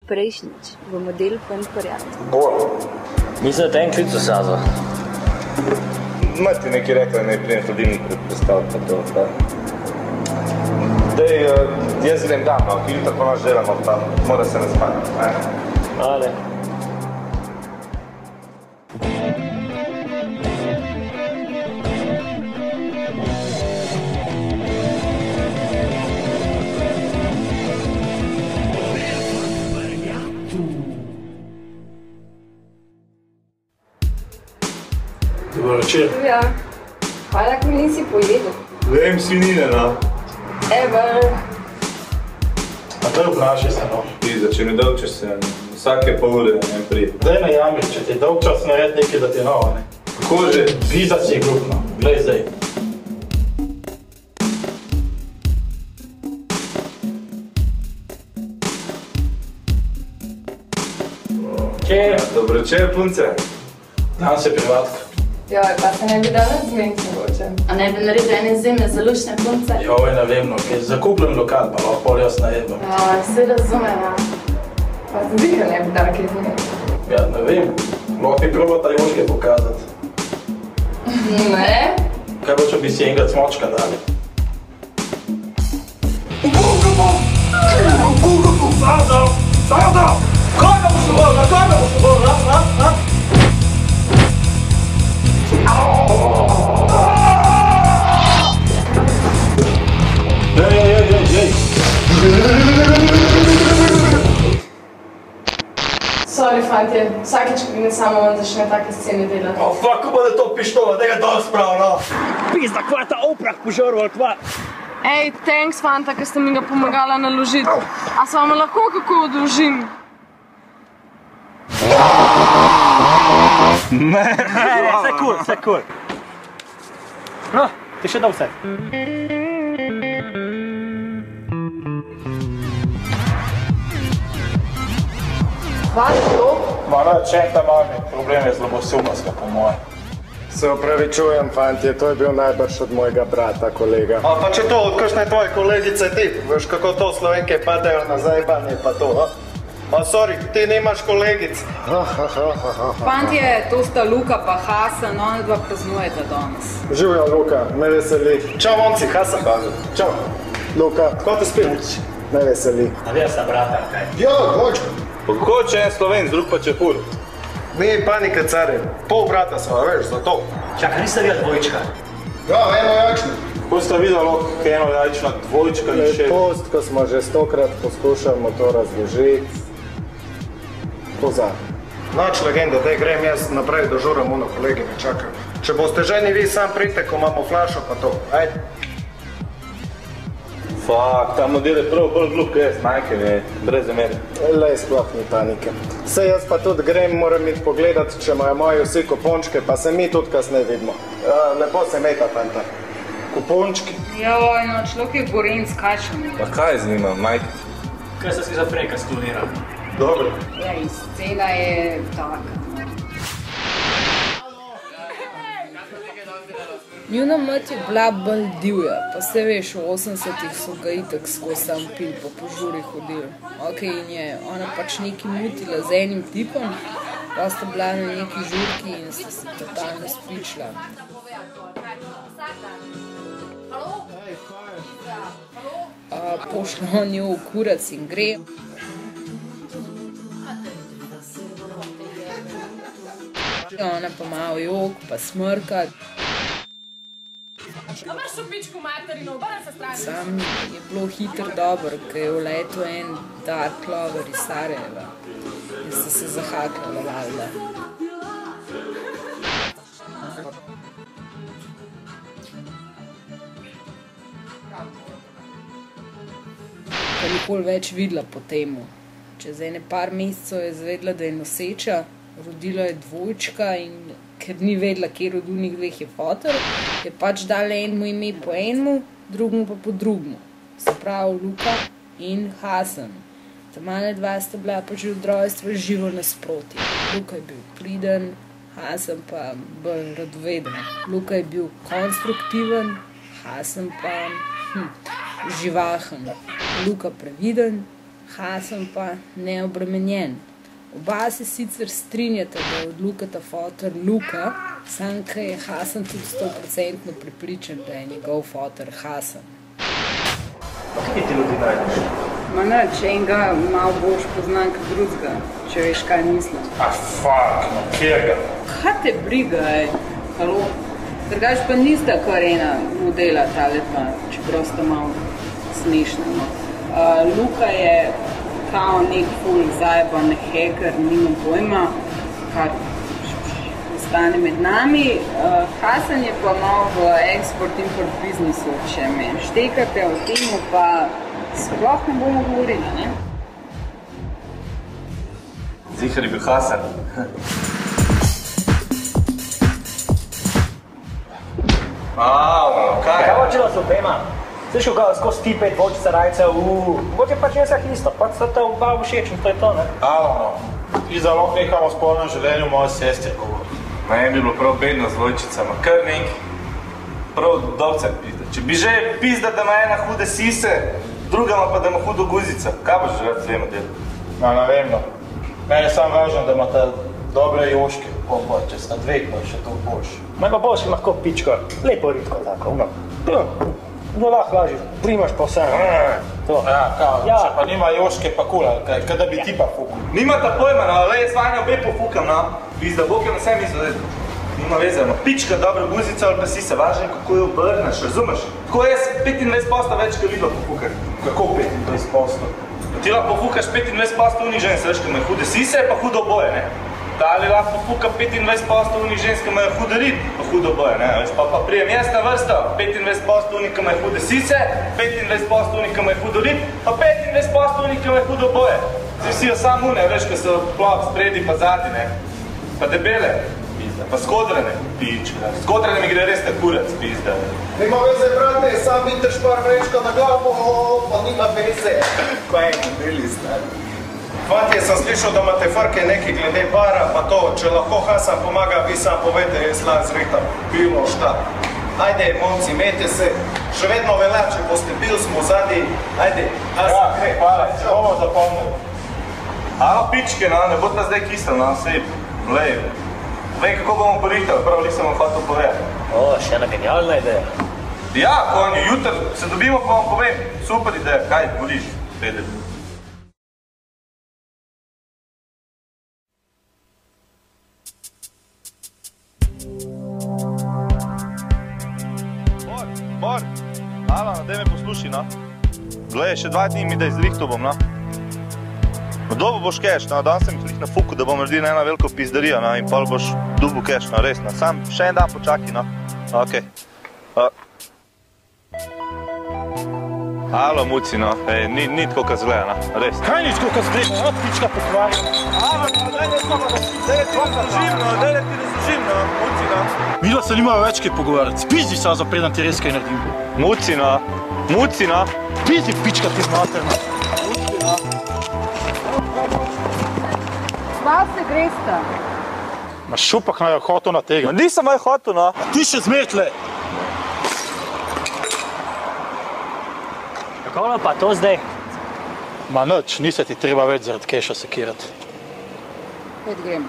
prejšnjič v modelu Fantkorjat. Mislim, da en klic vsazo. Mati nekaj rekla, ne prijem hladilnik predpostaviti pa to. Dej, jaz grem dam, no, ki tako naš delamo, pa mora se ne spati. Ale. Dobro večer. Ja, hvala, ko mi nisi pojedel. Vem svinine, no. Ever. A to je vprašaj se, no. Pizda, če mi dolg čas se, vsake pol ure ne prije. Daj me jamiš, če ti je dolg čas nared nekaj, da ti je novo, ne. Kako že? Pizda si je grupno. Glej zdaj. Dobro večer, punce. Dan se privatka. Joj, pa se ne bi danes zmeniti mogoče. A ne bi naredil ene zimne zalučne punce? Joj, ne vem, no, kaj zakupljen lokal, pa lahko pol jaz najedno. Ja, se razumem, ja. Pa se zdi, da ne bi dal kaj zmeniti. Ja, ne vem. Lahko mi probata Jožke pokazati. Ne? Kaj bo, če bi si enkrat smočka dali? Sada! Kaj me boš dovolil, kaj me boš dovolil, Sorry, fantje, vsakič, ko grem sama, on začne take scene delati. Oh, fuck, ko bude to pištolo, da ga dol sprav, no! Pizda, kva je ta oprah požaril, ali kva? Ej, thanks, fanta, ker ste mi ga pomagala naložiti. A se vam lahko kako odložim? Ne, vse kul. No, ti še dal vse. Hvala to. Malo je čenta mami, problem je zlobosumnost, po moje. Se opravičujem, fantje, to je bil najbrž od mojega brata, kolega. A pa če to od kakšne tvoje kolegice ti, veš kako to Slovenke padajo na zajebanje pa to, a? A sorry, ti nimaš kolegic. Fantje, to sta Luka pa Hasan, oni dva praznujeta danes. Živjo, Luka, me veseli. Čau, momci, Hasan. Čau, Luka. Kako te spiraš? Me veseli. A veš sta brata, kaj? Ja, hočko. Kako če en Slovenc, drug pa Čehur? Mi panike care, pol brata sva, veš, za to. Čakaj, niste videli dvojčka? Ja, eno jačno. Ko ste videli, kaj eno jajčna dvojčka in še... Post, ko smo že 100-krat poskušali to razložiti. Pozabi. Noč legenda, daj grem jaz naprej, dožuram ono, kolegi me čakajo. Če boste ženi, vi sam pridite, ko imamo flašo pa to, ajde. Fuck, ta model je prav bolj glup, kaj jaz, majke mi je, brez zamere. Lej, sploh ni panike. Saj jaz pa tudi grem, moram iti pogledat, če imajo moji vsi kupončke, pa se mi tudi kasneje vidimo. Lepo se meta, fanta. Kupončki? Joj, no, človek je goren s kačem. Pa kaj z njima, majke? Kaj se si za freka skloniral? Dobro. Ja, in scena je taka. Njuna mat je bila bolj divja, pa se veš, v 80-ih so ga itak skozi sam pil, pa po žuri hodil. Ok, in je ona pač nekaj mutila z enim tipom, pa sta bila na neki žurki in sta se totalno spičila. Pošla njo v kurac in gre. Ona pa malo jok, pa smrka. Sam je bilo hitro dobro, ker je vletel en Dark Lover iz Sarajeva in sta se zahakljala valjda. Pa nikoli več videla po temu. Čez ene par mesecev je zvedela, da je noseča, rodila je dvojčka in ker ni vedela, kjer od unih dveh je fotor, je pač dala enemu ime po enemu, drugemu pa po drugemu. Se pravi Luka in Hasan. Ta male dva sta bila pa že od rojstva živo nasproti. Luka je bil priden, Hasan pa bolj radoveden. Luka je bil konstruktiven, Hasan pa živahen. Luka previden, Hasan pa neobremenjen. Oba se sicer strinjata, da je od Lukata fotor Luka, sam kaj je Hasan tudi 100% prepričan, da je njegov fotor Hasan. Kje ti ljudi najdeš? Ma nič, enega malo boljš poznan kot drugega, če veš, kaj mislim. Fuck, no, kjer ga? Kaj te briga, halo? Drugač pa nista kar ena modela tale dva, čeprav sta malo smešna, no. Luka je kao nek ful zajeban hacker, nimam pojma, kar ostane med nami. Hasan je pa malo v export-import biznisu, če me štekate o temu, pa sploh ne bomo govorili, ne? Zihar je bil Hasan. Kaj? Kaj počela s obema? Slišal ga skozi ti 5 volčica rajca, mogoče pač nesah isto, pač sta ta oba všeč in to je to, ne? Ti zelo nekamo s polnem življenju moje sestre govori. Meni bi bilo prav bedno z dvojčicama, kar nek prav dobce pizda. Če bi že pizda, da ima ena hude sise, druga ima pa da ima hudo guzica, kaj boš že z dvema delati? Ne vem, no. Meni je samo važno, da imate dobre joške, pa če sta dveh, pa še to boš. Maj pa boš lahko pičko, lepo ritko tako, no lahko laži, primaš pa vse. Ja, kao, če pa nima joške pa kul, ali kaj, kada bi ti pa fukal. Nimata pojma, no, le jaz vanje obe pofukam, no. Pizda, Bog je na vse misli, nima veze, no. Pička, dobra guzica ali pa si se važen, kako jo obrneš, razumeš? Tako jaz 25% več, kot videl pofukam. Kako 25%? Ti lahko pofukaš 25% unih žensk, veš, ki imajo hude sise, pa hudo oboje, ne? Ali lahko pofuka 25% unih žensk, ki imajo hude rit, pa hudo oboje, ne? Veš, pa prijem jaz na vrsto, 25% unih, ki imajo hude sise, 25% unih, ki imajo hudo rit, pa 25% unih, ki imajo hudo oboje. Zdaj vsi jo samo une, veš, ki so plov spredi pa zadnji, ne? Pa debele, pizda, pa skodrane, pička. Skodrane mi gre res ta kurac, pizda. Nima veze, brate, sam vidiš par vrečka na glavo, pa nima veze. Kaj je bili stari? Fantje, sem slišal, da imate frke neki glede para, pa to, če lahko Hasan pomaga, vi sam povete, jaz lahko zrihtam bilo šta. Ajde, momci, imejte se, še vedno velja, če boste bil smo zadnji, ajde, Hasan, gre. Hvala, bomo zapomnili. Alo, pičke, no, ne bo ta zdaj kisel, no, sej, lej. Vem, kako bomo porihtali, prav li sem vam hotel povedati. Še ena genialna ideja. Ja, konji, jutr se dobimo, pa vam povem, super ideja, kaj, voliš, vedeti. Bor, alo, daj me posluši, no. Glej, še 2 dni mi da izrihtal bom, no. Dobo boš keš, no, danes sem jih na fuku, da bom naredil ena veliko pizdarija, no, in pol boš dobo keš, no, res, no. Sam še en dan počaki, no. Okej. Alo, muci, no, ni tako, kak zgleda, no, res. Kaj ni tako, kak zgleda, pička pokvarjena. Alo, daj ti razložim, no, muci, no. Midva se nimajo več kaj pogovarjati, spizdi se za preden ti res kaj naredim. Muci, no, Pizdi pička ti zmaterna. Muci, no. Sva se gresta. Ma šupak naj je hotel na tega. Nisem moj hotel, no. Ti še zmetle. Kako pa to zdaj? Ma nič, nisi ti treba več zaradi keša sekirati. Pet gremo.